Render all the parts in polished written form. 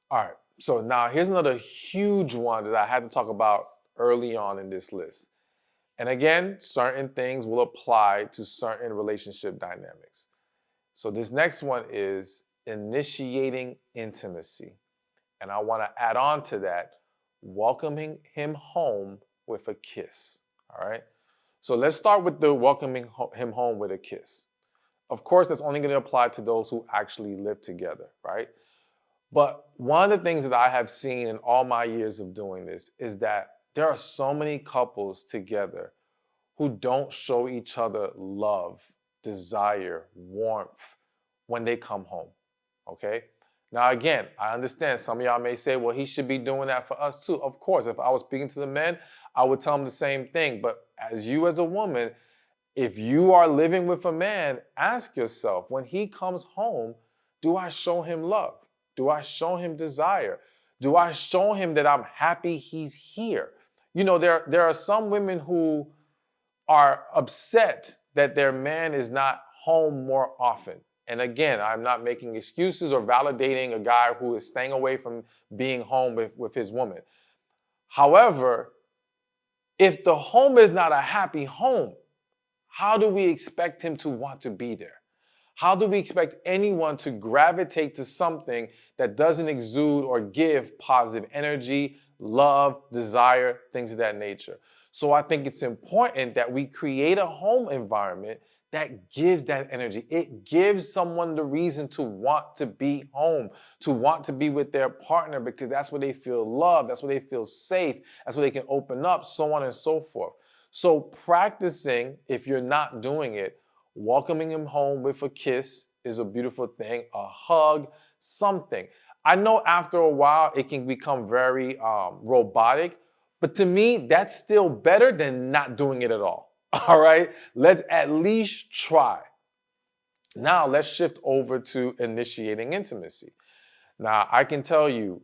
All right. So now here's another huge one that I had to talk about early on in this list. And again, certain things will apply to certain relationship dynamics. So this next one is initiating intimacy. And I want to add on to that, welcoming him home with a kiss. All right. So let's start with the welcoming him home with a kiss. Of course, that's only going to apply to those who actually live together, right? But one of the things that I have seen in all my years of doing this is that there are so many couples together who don't show each other love, desire, warmth when they come home. Okay? Now, again, I understand some of y'all may say, well, he should be doing that for us too. Of course, if I was speaking to the men, I would tell them the same thing. But as you, as a woman, if you are living with a man, ask yourself, when he comes home, do I show him love? Do I show him desire? Do I show him that I'm happy he's here? You know, there are some women who are upset that their man is not home more often. And again, I'm not making excuses or validating a guy who is staying away from being home with his woman. However, if the home is not a happy home, how do we expect him to want to be there? How do we expect anyone to gravitate to something that doesn't exude or give positive energy, love, desire, things of that nature? So I think it's important that we create a home environment that gives that energy. It gives someone the reason to want to be home, to want to be with their partner, because that's where they feel loved, that's where they feel safe, that's where they can open up, so on and so forth. So practicing, if you're not doing it, welcoming him home with a kiss is a beautiful thing, a hug, something. I know after a while it can become very robotic, but to me, that's still better than not doing it at all. All right, let's at least try. Now, let's shift over to initiating intimacy. Now, I can tell you,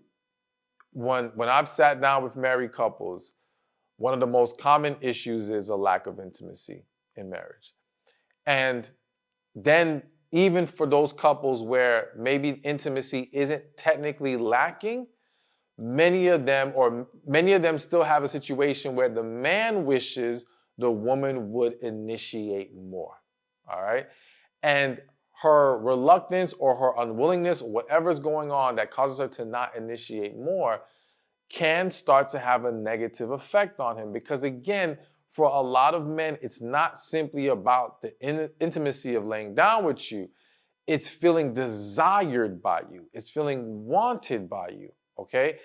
when I've sat down with married couples, one of the most common issues is a lack of intimacy in marriage. And then even for those couples where maybe intimacy isn't technically lacking, many of them still have a situation where the man wishes the woman would initiate more. All right? And her reluctance or her unwillingness, whatever's going on that causes her to not initiate more, can start to have a negative effect on him. Because again, for a lot of men, it's not simply about the intimacy of laying down with you. It's feeling desired by you. It's feeling wanted by you, okay?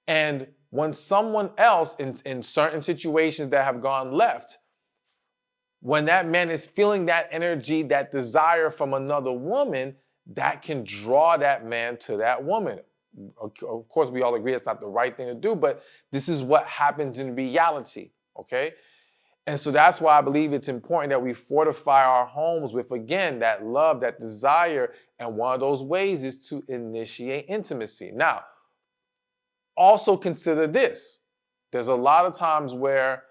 And when someone else, in certain situations that have gone left, when that man is feeling that energy, that desire from another woman, that can draw that man to that woman. Of course, we all agree it's not the right thing to do, but this is what happens in reality, okay? And so that's why I believe it's important that we fortify our homes with, again, that love, that desire. And one of those ways is to initiate intimacy. Now, also consider this. There's a lot of times where,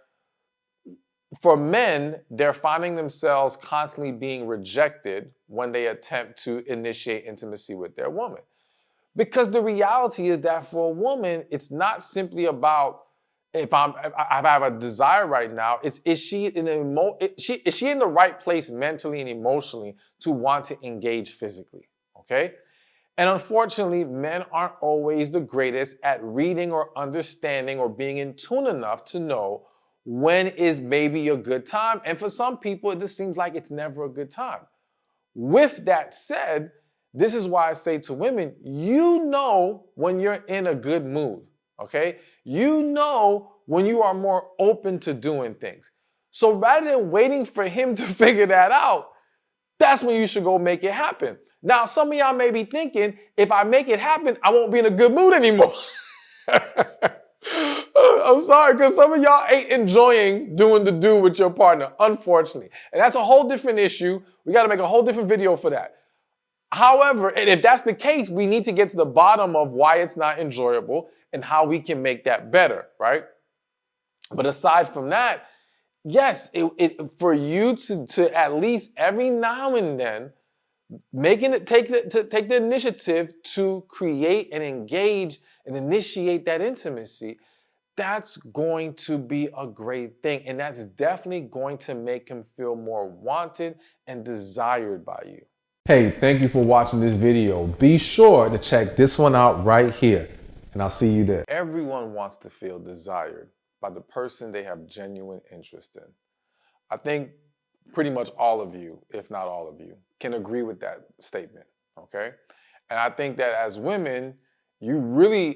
for men, they're finding themselves constantly being rejected when they attempt to initiate intimacy with their woman. Because the reality is that for a woman, it's not simply about, if I have a desire right now, is she in the right place mentally and emotionally to want to engage physically? Okay? And unfortunately, men aren't always the greatest at reading or understanding or being in tune enough to know when is maybe a good time. And for some people, it just seems like it's never a good time. With that said, this is why I say to women, you know when you're in a good mood, okay? You know when you are more open to doing things. So rather than waiting for him to figure that out, that's when you should go make it happen. Now, some of y'all may be thinking, if I make it happen, I won't be in a good mood anymore. I'm sorry, because some of y'all ain't enjoying doing the do with your partner, unfortunately. And that's a whole different issue. We got to make a whole different video for that. However, and if that's the case, we need to get to the bottom of why it's not enjoyable and how we can make that better, right? But aside from that, yes, for you to at least every now and then take the initiative to create and engage and initiate that intimacy, that's going to be a great thing. And that's definitely going to make him feel more wanted and desired by you. Hey, thank you for watching this video. Be sure to check this one out right here, and I'll see you there. Everyone wants to feel desired by the person they have genuine interest in. I think pretty much all of you, if not all of you, can agree with that statement, okay? And I think that as women, you really